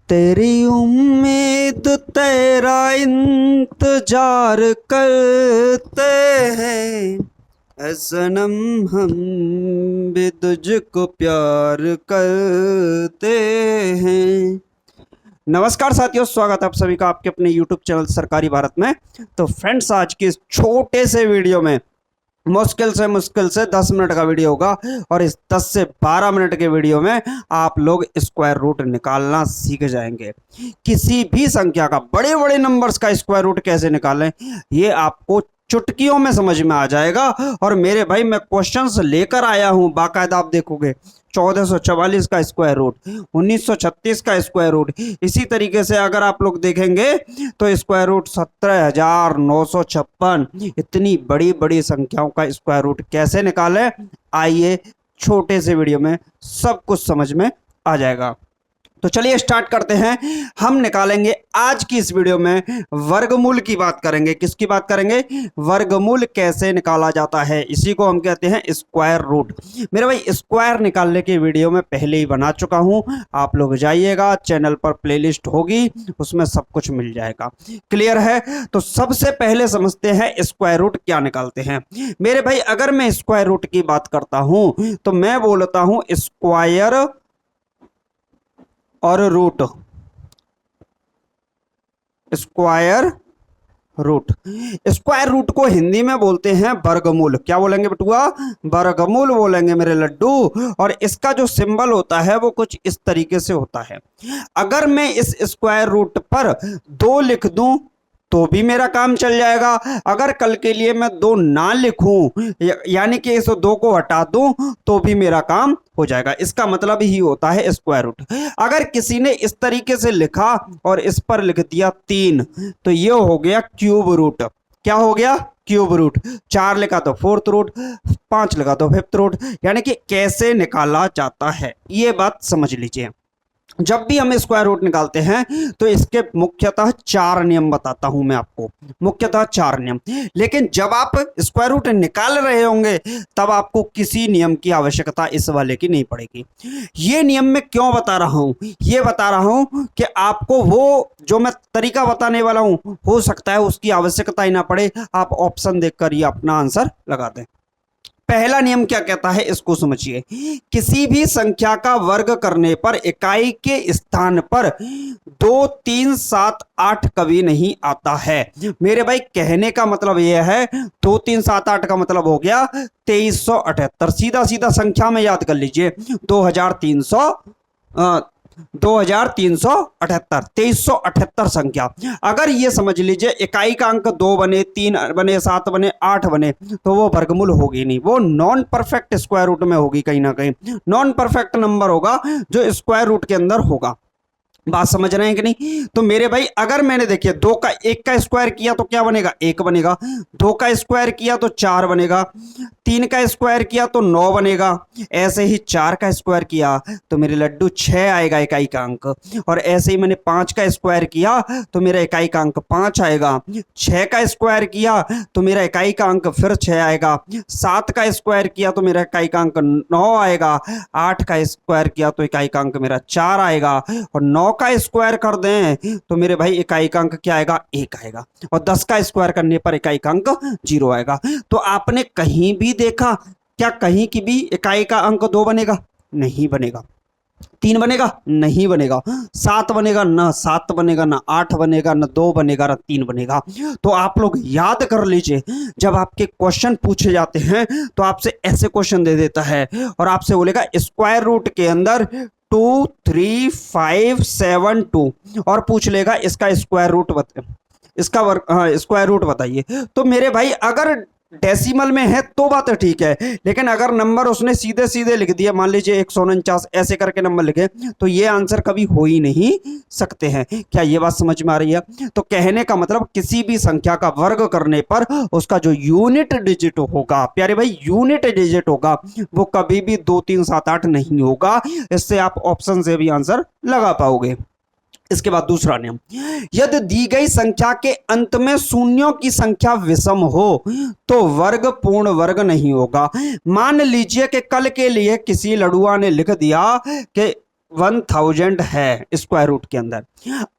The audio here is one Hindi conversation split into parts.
तेरी उम्मीद तेरा इंतजार करते हैं ऐ सनम, हम भी तुझको प्यार करते हैं। नमस्कार साथियों, स्वागत है आप सभी का आपके अपने YouTube चैनल सरकारी भारत में। तो फ्रेंड्स, आज के इस छोटे से वीडियो में मुश्किल से 10 मिनट का वीडियो होगा और इस 10 से 12 मिनट के वीडियो में आप लोग स्क्वायर रूट निकालना सीख जाएंगे। किसी भी संख्या का, बड़े बड़े नंबर्स का स्क्वायर रूट कैसे निकालें ये आपको चुटकियों में समझ में आ जाएगा। और मेरे भाई, मैं क्वेश्चंस लेकर आया हूं बाकायदा, आप देखोगे 1444 का स्क्वायर रूट, 1936 का स्क्वायर रूट। इसी तरीके से अगर आप लोग देखेंगे तो स्क्वायर रूट 17,956। इतनी बड़ी बड़ी संख्याओं का स्क्वायर रूट कैसे निकालें, आइए छोटे से वीडियो में सब कुछ समझ में आ जाएगा। तो चलिए स्टार्ट करते हैं। हम निकालेंगे आज की इस वीडियो में वर्गमूल की बात करेंगे। किसकी बात करेंगे? वर्गमूल कैसे निकाला जाता है, इसी को हम कहते हैं स्क्वायर रूट। मेरे भाई, स्क्वायर निकालने की वीडियो में पहले ही बना चुका हूं, आप लोग जाइएगा, चैनल पर प्लेलिस्ट होगी, उसमें सब कुछ मिल जाएगा। क्लियर है? तो सबसे पहले समझते हैं स्क्वायर रूट क्या निकालते हैं। मेरे भाई, अगर मैं स्क्वायर रूट की बात करता हूं तो मैं बोलता हूं स्क्वायर और root. Square root, square root को हिंदी में बोलते हैं वर्गमूल। क्या बोलेंगे बटुआ? वर्गमूल बोलेंगे मेरे लड्डू। और इसका जो सिंबल होता है वो कुछ इस तरीके से होता है। अगर मैं इस स्क्वायर रूट पर 2 लिख दूं तो भी मेरा काम चल जाएगा। अगर कल के लिए मैं 2 ना लिखूं, यानी कि इस 2 को हटा दूं, तो भी मेरा काम हो जाएगा। इसका मतलब ही होता है स्क्वायर रूट। अगर किसी ने इस तरीके से लिखा और इस पर लिख दिया 3, तो ये हो गया क्यूब रूट। क्या हो गया? Cube root. 4 लिखा तो 4th रूट, 5 लिखा तो 5th रूट। यानी कि कैसे निकाला जाता है ये बात समझ लीजिए। जब भी हम स्क्वायर रूट निकालते हैं तो इसके मुख्यतः 4 नियम बताता हूं मैं आपको, मुख्यतः 4 नियम। लेकिन जब आप स्क्वायर रूट निकाल रहे होंगे तब आपको किसी नियम की आवश्यकता इस वाले की नहीं पड़ेगी। ये नियम मैं क्यों बता रहा हूं? ये बता रहा हूं कि आपको वो जो मैं तरीका बताने वाला हूं, हो सकता है उसकी आवश्यकता ही ना पड़े, आप ऑप्शन देखकर ही अपना आंसर लगा दें। पहला नियम क्या कहता है, इसको समझिए। किसी भी संख्या का वर्ग करने पर इकाई के स्थान पर 2, 3, 7, 8 कभी नहीं आता है। मेरे भाई, कहने का मतलब यह है 2, 3, 7, 8 का मतलब हो गया 2378। सीधा सीधा संख्या में याद कर लीजिए, 2378, 2378 संख्या। अगर ये समझ लीजिए इकाई का अंक 2 बने, 3 बने, 7 बने, 8 बने, तो वो वर्गमूल होगी नहीं, वो नॉन परफेक्ट स्क्वायर रूट में होगी। कहीं ना कहीं नॉन परफेक्ट नंबर होगा जो स्क्वायर रूट के अंदर होगा। बात समझ रहे हैं कि नहीं? तो मेरे भाई, अगर मैंने देखिए 2 का 1 का स्क्वायर किया तो क्या बनेगा? 1 बनेगा। 2 का स्क्वायर किया तो 4 बनेगा। 3 का स्क्वायर किया तो 9 बनेगा। ऐसे ही 4 का स्क्वायर किया तो मेरे लड्डू 6 आएगा इकाई का अंक। और ऐसे ही मैंने 5 का स्क्वायर किया तो मेरा इकाई का अंक 5 आएगा। 6 का स्क्वायर किया तो मेरा इकाई का अंक फिर 6 आएगा। 7 का स्क्वायर किया तो मेरा इकाई का अंक 9 आएगा। 8 का स्क्वायर किया तो इकाई का अंक मेरा 4 आएगा। और 9 का स्क्वायर कर दें तो मेरे भाई इकाई का अंक क्या आएगा? 1 आएगा। और 10 का स्क्वायर करने पर इकाई का अंक 0 आएगा। तो आपने कहीं भी देखा क्या कहीं की भी इकाई का अंक 2 बनेगा? नहीं बनेगा। 3 बनेगा? नहीं बनेगा। 7 बनेगा? ना 7 बनेगा, ना 8 बनेगा, ना 2 बनेगा, ना 3 बनेगा। तो आप लोग याद कर लीजिए, जब आपके क्वेश्चन पूछे जाते हैं तो आपसे ऐसे क्वेश्चन दे देता है और आपसे बोलेगा स्क्वायर रूट के अंदर 2, 3, 5, 7, 2 और पूछ लेगा इसका स्क्वायर रूट स्क्वायर रूट बताइए। तो मेरे भाई, अगर डेसिमल में है तो बात ठीक है, लेकिन अगर नंबर उसने सीधे सीधे लिख दिया, मान लीजिए 149 ऐसे करके नंबर लिखे, तो ये आंसर कभी हो ही नहीं सकते हैं। क्या ये बात समझ में आ रही है? तो कहने का मतलब किसी भी संख्या का वर्ग करने पर उसका जो यूनिट डिजिट होगा, प्यारे भाई यूनिट डिजिट होगा, वो कभी भी 2, 3, 7, 8 नहीं होगा। इससे आप ऑप्शन से भी आंसर लगा पाओगे। इसके बाद दूसरा नियम, यदि दी गई संख्या के अंत में शून्यों की संख्या विषम हो तो वर्ग पूर्ण वर्ग नहीं होगा। मान लीजिए कि कल के लिए किसी लड़ुआ ने लिख दिया कि 1000 है स्क्वायर रूट के अंदर।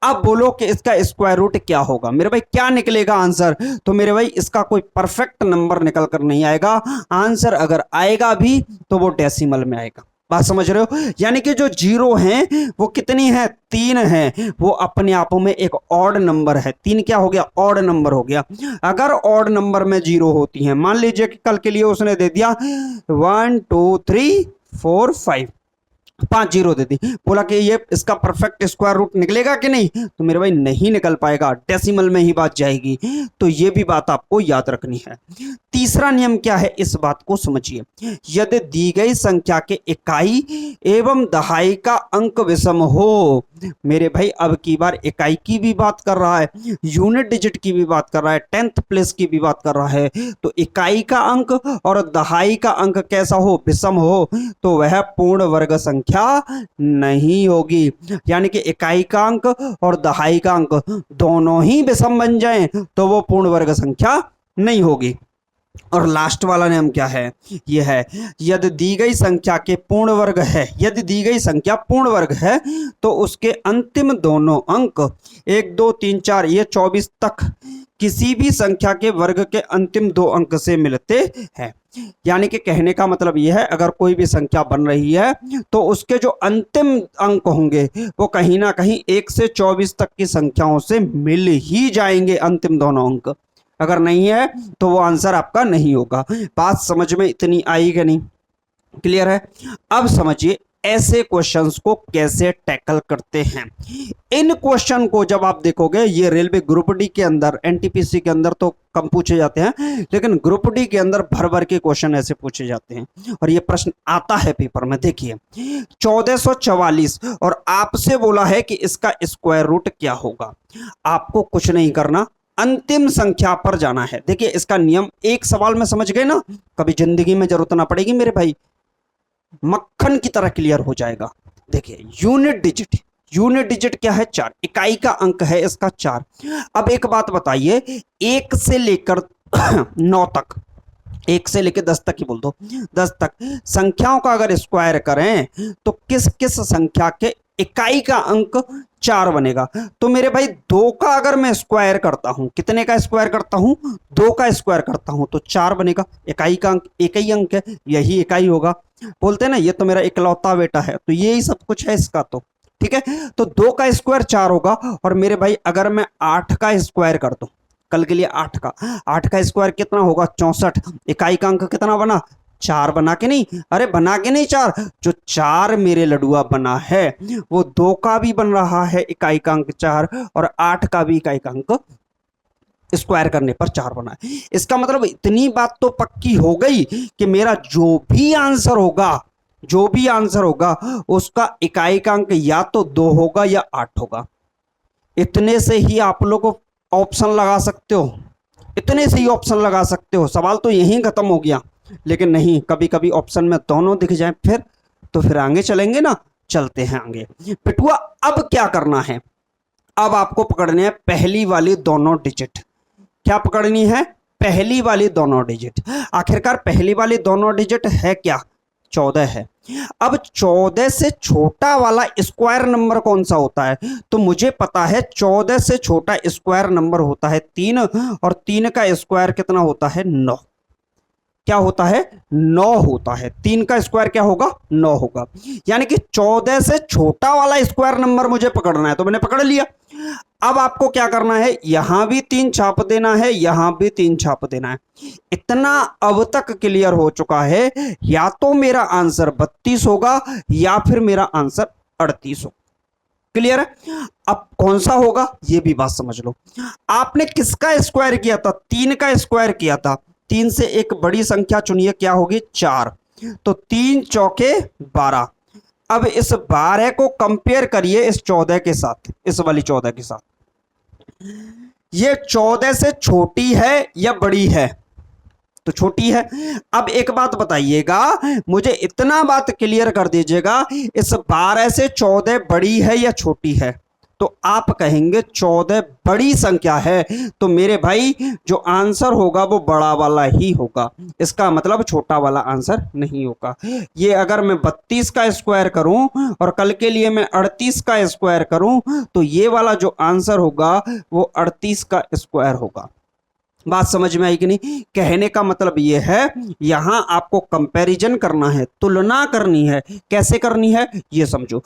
अब बोलो कि इसका स्क्वायर रूट क्या होगा मेरे भाई, क्या निकलेगा आंसर? तो मेरे भाई इसका कोई परफेक्ट नंबर निकल कर नहीं आएगा। आंसर अगर आएगा भी तो वो डेसिमल में आएगा। बात समझ रहे हो? यानी कि जो जीरो हैं वो कितनी है? 3 है। वो अपने आप में एक ऑड नंबर है। 3 क्या हो गया? ऑड नंबर हो गया। अगर ऑड नंबर में जीरो होती है, मान लीजिए कि कल के लिए उसने दे दिया 1 2 3 4 5, 5 जीरो दे दी, बोला कि ये इसका परफेक्ट स्क्वायर रूट निकलेगा कि नहीं? तो मेरे भाई नहीं निकल पाएगा, डेसिमल में ही बात जाएगी। तो ये भी बात आपको याद रखनी है। तीसरा नियम क्या है, इस बात को समझिए। यदि दी गई संख्या के इकाई एवं दहाई का अंक विषम हो, मेरे भाई अब की बार इकाई की भी बात कर रहा है, यूनिट डिजिट की भी बात कर रहा है, 10th प्लेस की भी बात कर रहा है। तो इकाई का अंक और दहाई का अंक कैसा हो? विषम हो, तो वह पूर्ण वर्ग संख्या नहीं होगी। यानी कि इकाई का अंक और दहाई का अंक दोनों ही विषम बन जाएं तो वो पूर्ण वर्ग संख्या नहीं होगी। और लास्ट वाला नियम क्या है? यह है, यदि दी गई संख्या के पूर्ण वर्ग है, यदि दी गई संख्या पूर्ण वर्ग है तो उसके अंतिम दोनों अंक 1 2 3 4 ये 24 तक किसी भी संख्या के वर्ग के अंतिम 2 अंक से मिलते हैं। यानी कि कहने का मतलब यह है, अगर कोई भी संख्या बन रही है तो उसके जो अंतिम अंक होंगे वो कहीं ना कहीं 1 से 24 तक की संख्याओं से मिल ही जाएंगे अंतिम दोनों अंक। अगर नहीं है तो वो आंसर आपका नहीं होगा। बात समझ में इतनी आई कि नहीं? क्लियर है? अब समझिए ऐसे क्वेश्चंस को कैसे टैकल करते हैं। इन क्वेश्चन को जब आप देखोगे, ये रेलवे ग्रुप डी के अंदर, एनटीपीसी के अंदर तो कम पूछे जाते हैं, लेकिन ग्रुप डी के अंदर भर भर के क्वेश्चन ऐसे पूछे जाते हैं और ये प्रश्न आता है पेपर में। देखिए 1444 और आपसे बोला है कि इसका स्क्वायर रूट क्या होगा। आपको कुछ नहीं करना, अंतिम संख्या पर जाना है। देखिए इसका नियम एक सवाल में समझ गए ना, कभी जिंदगी में जरूरत ना पड़ेगी मेरे भाई, मक्खन की तरह क्लियर हो जाएगा। देखिए यूनिट डिजिट, यूनिट डिजिट क्या है? 4, इकाई का अंक है इसका 4। अब एक बात बताइए, 1 से लेकर 9 तक, 1 से लेकर 10 तक ही बोल दो, 10 तक संख्याओं का अगर स्क्वायर करें तो किस किस संख्या के इकाई का अंक 4 बनेगा? तो मेरे भाई 2 का अगर मैं स्क्वायर करता हूं, कितने का स्क्वायर करता हूं? 2 का स्क्वायर करता हूं तो 4 बनेगा। इकाई का अंक एक ही अंक है, यही इकाई होगा। बोलते हैं ना ये तो मेरा इकलौता बेटा है, तो यही सब कुछ है इसका। तो ठीक है, तो 2 का स्क्वायर 4 होगा। और मेरे भाई अगर मैं 8 का स्क्वायर कर दूं, कल के लिए 8 का स्क्वायर कितना होगा? 64। इकाई का अंक कितना बना? 4 बना के नहीं? अरे बना के नहीं 4, जो 4 मेरे लडुआ बना है वो 2 का भी बन रहा है इकाई का अंक 4 और 8 का भी इकाई का अंक स्क्वायर करने पर 4 बना है। इसका मतलब इतनी बात तो पक्की हो गई कि मेरा जो भी आंसर होगा, जो भी आंसर होगा उसका इकाई का अंक या तो 2 होगा या 8 होगा। इतने से ही आप लोग ऑप्शन लगा सकते हो, इतने से ही ऑप्शन लगा सकते हो, सवाल तो यहीं खत्म हो गया। लेकिन नहीं, कभी कभी ऑप्शन में दोनों दिख जाए फिर तो फिर आगे चलेंगे ना, चलते हैं आगे। बेटुआ अब क्या करना है? अब आपको पकड़ने हैं पहली वाली दोनों डिजिट। क्या पकड़नी है? पहली वाली दोनों डिजिट। आखिरकार पहली वाली दोनों डिजिट है क्या? 14 है। अब 14 से छोटा वाला स्क्वायर नंबर कौन सा होता है? तो मुझे पता है 14 से छोटा स्क्वायर नंबर होता है 3 और 3 का स्क्वायर कितना होता है? 9। क्या होता है? 9 होता है। 3 का स्क्वायर क्या होगा? 9 होगा। यानी कि 14 से छोटा वाला स्क्वायर नंबर मुझे पकड़ना है, तो मैंने पकड़ लिया। अब आपको क्या करना है? यहां भी 3 छाप देना है, यहां भी 3 छाप देना है। इतना अब तक क्लियर हो चुका है, या तो मेरा आंसर 32 होगा या फिर मेरा आंसर 38 होगा। क्लियर है? अब कौन सा होगा ये भी बात समझ लो। आपने किसका स्क्वायर किया था? 3 का स्क्वायर किया था। 3 से एक बड़ी संख्या चुनिए, क्या होगी? 4। तो 3 चौके 12। अब इस 12 को कंपेयर करिए इस 14 के साथ, इस वाली 14 के साथ। ये 14 से छोटी है या बड़ी है? तो छोटी है। अब एक बात बताइएगा, मुझे इतना बात क्लियर कर दीजिएगा, इस 12 से 14 बड़ी है या छोटी है? तो आप कहेंगे 14 बड़ी संख्या है, तो मेरे भाई जो आंसर होगा वो बड़ा वाला ही होगा, इसका मतलब छोटा वाला आंसर नहीं होगा। ये अगर मैं 32 का स्क्वायर करूं और कल के लिए मैं 38 का स्क्वायर करूं तो ये वाला जो आंसर होगा वो 38 का स्क्वायर होगा। बात समझ में आई कि नहीं? कहने का मतलब ये है यहां आपको कंपैरिजन करना है, तुलना करनी है। कैसे करनी है ये समझो।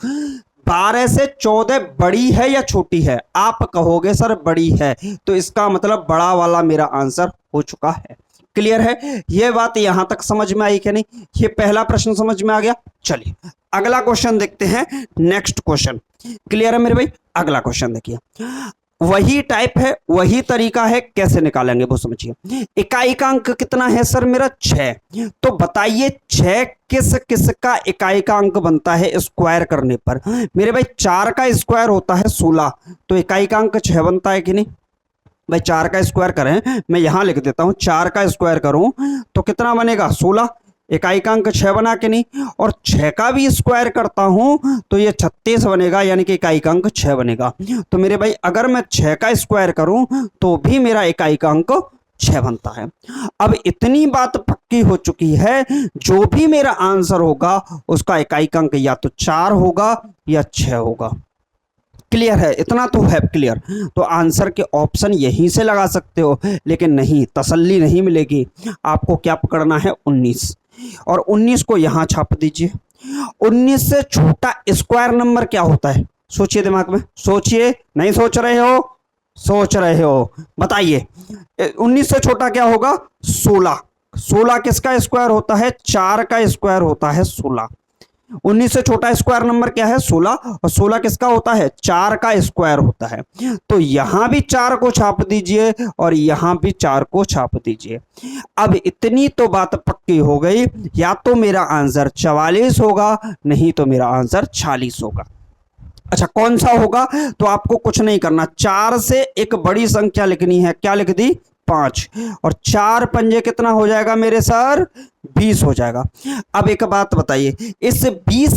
12 से 14 बड़ी है या छोटी है? आप कहोगे सर बड़ी है, तो इसका मतलब बड़ा वाला मेरा आंसर हो चुका है। क्लियर है? ये बात यहां तक समझ में आई कि नहीं? ये पहला प्रश्न समझ में आ गया। चलिए अगला क्वेश्चन देखते हैं, नेक्स्ट क्वेश्चन। क्लियर है मेरे भाई? अगला क्वेश्चन देखिए, वही टाइप है, वही तरीका है, कैसे निकालेंगे वो समझिए। इकाई का अंक कितना है सर मेरा? 6। तो बताइए 6 किस किस का इकाई का अंक बनता है स्क्वायर करने पर? मेरे भाई 4 का स्क्वायर होता है 16, तो इकाई का अंक 6 बनता है कि नहीं भाई? 4 का स्क्वायर करें, मैं यहां लिख देता हूं, 4 का स्क्वायर करूं तो कितना बनेगा? 16। इकाई का अंक 6 बना के नहीं? और 6 का भी स्क्वायर करता हूं तो ये 36 बनेगा, यानी कि इकाई का अंक 6 बनेगा। तो मेरे भाई अगर मैं 6 का स्क्वायर करूं तो भी मेरा इकाई का अंक 6 बनता है। अब इतनी बात पक्की हो चुकी है, जो भी मेरा आंसर होगा उसका इकाई का अंक या तो 4 होगा या 6 होगा। क्लियर है? इतना तो है क्लियर। तो आंसर के ऑप्शन यहीं से लगा सकते हो, लेकिन नहीं, तसल्ली नहीं मिलेगी। आपको क्या पकड़ना है? 19, और 19 को यहां छाप दीजिए। 19 से छोटा स्क्वायर नंबर क्या होता है? सोचिए, दिमाग में सोचिए। नहीं सोच रहे हो? सोच रहे हो, बताइए। 19 से छोटा क्या होगा? 16। 16 किसका स्क्वायर होता है? 4 का स्क्वायर होता है 16। 19 से छोटा स्क्वायर नंबर क्या है? 16। और 16 किसका होता है? 4 का स्क्वायर होता है। तो यहां भी 4 को छाप दीजिए और यहां भी 4 को छाप दीजिए। अब इतनी तो बात पक्की हो गई, या तो मेरा आंसर 44 होगा, नहीं तो मेरा आंसर 46 होगा। अच्छा, कौन सा होगा? तो आपको कुछ नहीं करना, 4 से एक बड़ी संख्या लिखनी है। क्या लिख दी? 5। और 4 पंजे कितना हो जाएगा मेरे सर? 20 हो जाएगा। अब एक बात बताइए, इस 20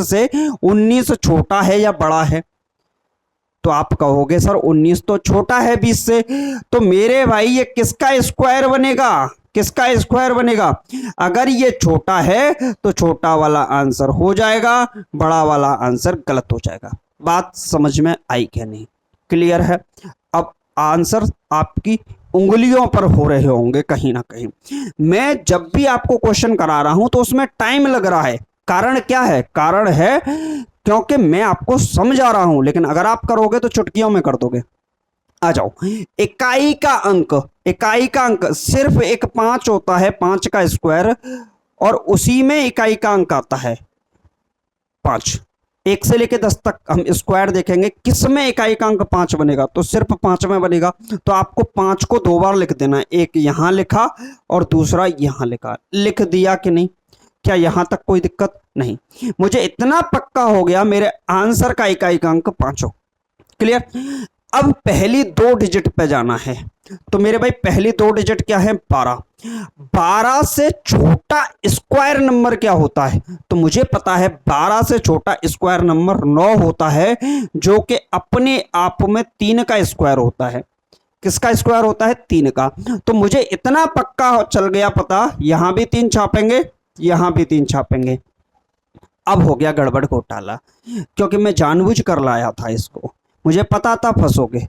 से 19 छोटा है या बड़ा है? तो आप कहोगे सर 19 तो छोटा है 20 से, तो मेरे भाई ये किसका स्क्वायर बनेगा? किसका स्क्वायर बनेगा? अगर ये छोटा है तो छोटा वाला आंसर हो जाएगा, बड़ा वाला आंसर गलत हो जाएगा। बात समझ में आई क्या नहीं? क्लियर है? अब आंसर आपकी उंगलियों पर हो रहे होंगे कहीं ना कहीं। मैं जब भी आपको क्वेश्चन करा रहा हूं तो उसमें टाइम लग रहा है। कारण क्या है? कारण है क्योंकि मैं आपको समझा रहा हूं, लेकिन अगर आप करोगे तो चुटकियों में कर दोगे। आ जाओ, इकाई का अंक सिर्फ एक 5 होता है, 5 का स्क्वायर, और उसी में इकाई का अंक आता है 5। 1 से लेकर 10 तक हम स्क्वायर देखेंगे, किस में इकाई का अंक 5 बनेगा? तो सिर्फ 5 में बनेगा। तो आपको 5 को 2 बार लिख देना है, एक यहां लिखा और दूसरा यहां लिखा। लिख दिया कि नहीं? क्या यहां तक कोई दिक्कत नहीं? मुझे इतना पक्का हो गया, मेरे आंसर का इकाई का अंक 5 हो। क्लियर? अब पहली 2 डिजिट पे जाना है, तो मेरे भाई पहली 2 डिजिट क्या है? 12। 12 से छोटा स्क्वायर नंबर क्या होता है? तो मुझे पता है 12 से छोटा स्क्वायर नंबर 9 होता है, जो कि अपने आप में 3 का स्क्वायर होता है। किसका स्क्वायर होता है? 3 का। तो मुझे इतना पक्का चल गया पता, यहां भी 3 छापेंगे, यहां भी 3 छापेंगे। अब हो गया गड़बड़ घोटाला, क्योंकि मैं जानबूझ कर लाया था इसको, मुझे पता था फंसोगे।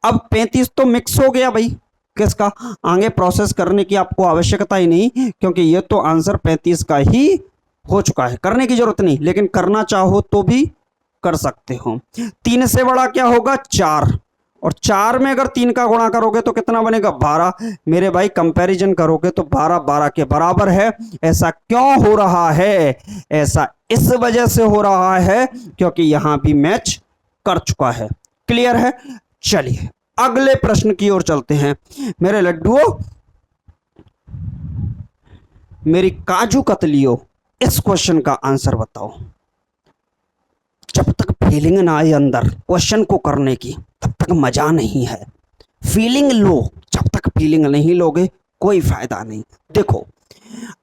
अब 35 तो मिक्स हो गया भाई, किसका? आगे प्रोसेस करने की आपको आवश्यकता ही नहीं, क्योंकि ये तो आंसर 35 का ही हो चुका है, करने की जरूरत नहीं, लेकिन करना चाहो तो भी कर सकते हो। 3 से बड़ा क्या होगा? 4, और 4 में अगर 3 का गुणा करोगे तो कितना बनेगा? 12। मेरे भाई कंपैरिजन करोगे तो 12 12 के बराबर है। ऐसा क्यों हो रहा है? ऐसा इस वजह से हो रहा है क्योंकि यहां भी मैच कर चुका है। क्लियर है? चलिए अगले प्रश्न की ओर चलते हैं। मेरे लड्डुओं, मेरी काजू कतलियों, इस क्वेश्चन का आंसर बताओ। जब तक फीलिंग ना आए अंदर क्वेश्चन को करने की, तब तक मजा नहीं है। फीलिंग लो, जब तक फीलिंग नहीं लोगे कोई फायदा नहीं। देखो,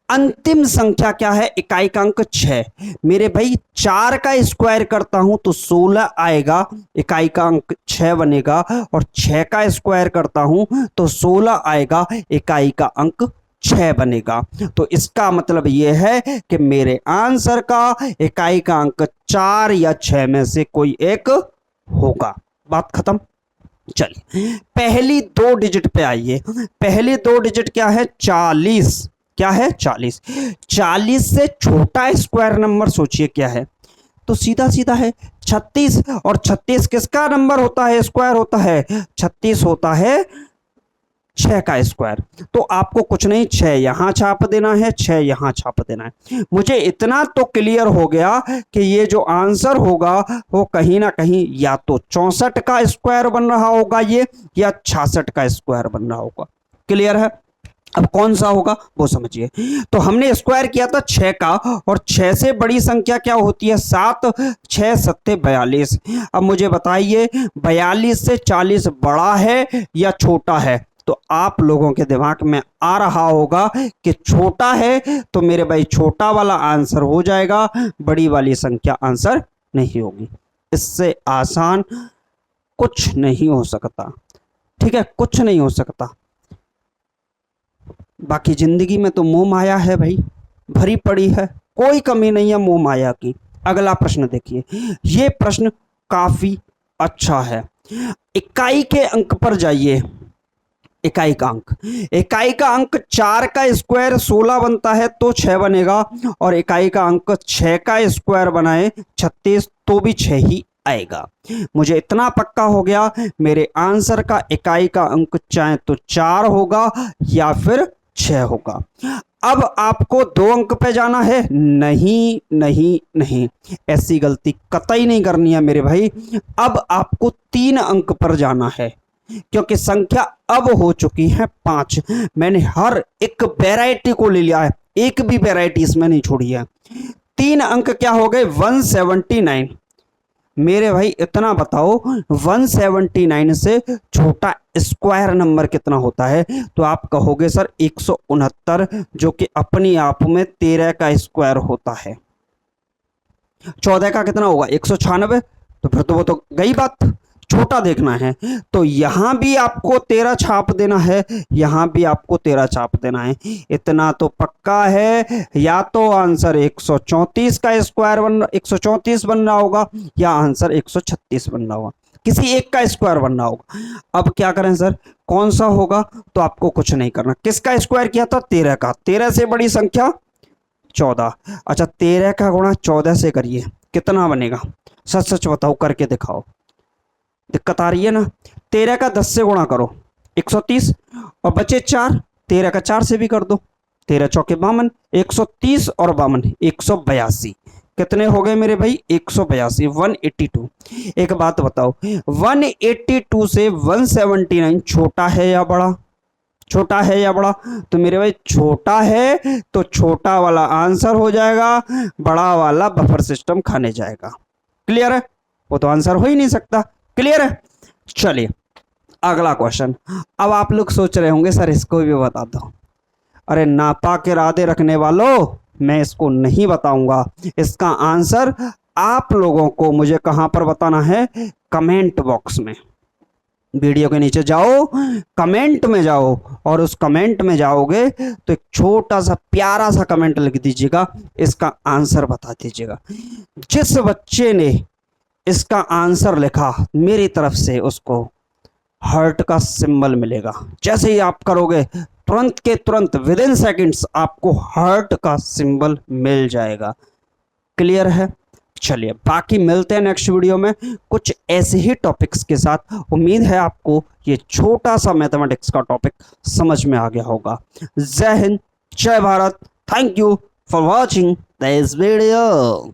अंतिम संख्या क्या है, इकाई का अंक 6। मेरे भाई 4 का स्क्वायर करता हूं तो 16 आएगा, इकाई का अंक 6 बनेगा, और 6 का स्क्वायर करता हूं तो 16 आएगा, इकाई का अंक 6 बनेगा। तो इसका मतलब यह है कि मेरे आंसर का इकाई का अंक 4 या 6 में से कोई एक होगा। बात खत्म। चलिए पहली 2 डिजिट पे आइए। पहली 2 डिजिट क्या है, 40। क्या है, 40। 40 से छोटा स्क्वायर नंबर सोचिए क्या है, तो सीधा सीधा है 36। और 36 किसका नंबर होता है, स्क्वायर होता है, 36 होता है 6 का स्क्वायर। तो आपको कुछ नहीं, 6 यहां छाप देना है, 6 यहां छाप देना है। मुझे इतना तो क्लियर हो गया कि ये जो आंसर होगा वो कहीं ना कहीं या तो 64 का स्क्वायर बन रहा होगा ये, या 66 का स्क्वायर बन रहा होगा। क्लियर है। अब कौन सा होगा वो समझिए। तो हमने स्क्वायर किया था 6 का, और 6 से बड़ी संख्या क्या होती है, 7। 6 सत्ते 42। अब मुझे बताइए 42 से 40 बड़ा है या छोटा है। तो आप लोगों के दिमाग में आ रहा होगा कि छोटा है, तो मेरे भाई छोटा वाला आंसर हो जाएगा, बड़ी वाली संख्या आंसर नहीं होगी। इससे आसान कुछ नहीं हो सकता। ठीक है, कुछ नहीं हो सकता। बाकी जिंदगी में तो मोह माया है भाई, भरी पड़ी है, कोई कमी नहीं है मोह माया की। अगला प्रश्न देखिए, ये प्रश्न काफी अच्छा है। इकाई के अंक पर जाइए। इकाई का अंक, इकाई का अंक 4 का स्क्वायर 16 बनता है तो 6 बनेगा, और इकाई का अंक 6 का स्क्वायर बनाए 36 तो भी 6 ही आएगा। मुझे इतना पक्का हो गया, मेरे आंसर का इकाई का अंक चाहे तो 4 होगा या फिर 6 होगा। अब आपको 2 अंक पे जाना है, नहीं नहीं नहीं, ऐसी गलती कतई नहीं करनी है मेरे भाई। अब आपको 3 अंक पर जाना है, क्योंकि संख्या अब हो चुकी है 5। मैंने हर एक वैरायटी को ले लिया है, एक भी वैरायटी इसमें नहीं छोड़ी है। 3 अंक क्या हो गए, 179। मेरे भाई इतना बताओ, 179 से छोटा स्क्वायर नंबर कितना होता है। तो आप कहोगे सर 169, जो कि अपनी आप में 13 का स्क्वायर होता है। 14 का कितना होगा, 196। तो फिर तो वो तो गई बात, छोटा देखना है। तो यहां भी आपको 13 छाप देना है, यहां भी आपको 13 छाप देना है। इतना तो पक्का है, या तो आंसर 134 का स्क्वायर 134 बन रहा होगा, या आंसर 136 बन रहा होगा, किसी एक का स्क्वायर बन रहा होगा। अब क्या करें सर, कौन सा होगा, तो आपको कुछ नहीं करना। किसका स्क्वायर किया था, 13 का। 13 से बड़ी संख्या 14। अच्छा 13 का गुणा 14 से करिए, कितना बनेगा, सच सच बताओ, करके दिखाओ। दिक्कत आ रही है ना। 13 का 10 से गुणा करो 130, और बचे 4, 13 का 4 से भी कर दो, 13 चौके 52, 130 और 52 182। कितने हो गए मेरे भाई, 182, 182। एक बात बताओ, 182 से 179 छोटा है या बड़ा, छोटा है या बड़ा। तो मेरे भाई छोटा है तो छोटा वाला आंसर हो जाएगा, बड़ा वाला बफर सिस्टम खाने जाएगा। क्लियर है, वो तो आंसर हो ही नहीं सकता। क्लियर है। चलिए अगला क्वेश्चन। अब आप लोग सोच रहे होंगे सर इसको भी बता दो। अरे नापा के इरादे रखने वालों, मैं इसको नहीं बताऊंगा। इसका आंसर आप लोगों को मुझे कहां पर बताना है, कमेंट बॉक्स में। वीडियो के नीचे जाओ, कमेंट में जाओ, और उस कमेंट में जाओगे तो एक छोटा सा प्यारा सा कमेंट लिख दीजिएगा, इसका आंसर बता दीजिएगा। जिस बच्चे ने इसका आंसर लिखा मेरी तरफ से, उसको हार्ट का सिंबल मिलेगा। जैसे ही आप करोगे तुरंत के तुरंत विद इन सेकेंड्स आपको हार्ट का सिंबल मिल जाएगा। क्लियर है। चलिए बाकी मिलते हैं नेक्स्ट वीडियो में कुछ ऐसे ही टॉपिक्स के साथ। उम्मीद है आपको ये छोटा सा मैथमेटिक्स का टॉपिक समझ में आ गया होगा। जय हिंद, जय Bharat. Thank you for watching this video.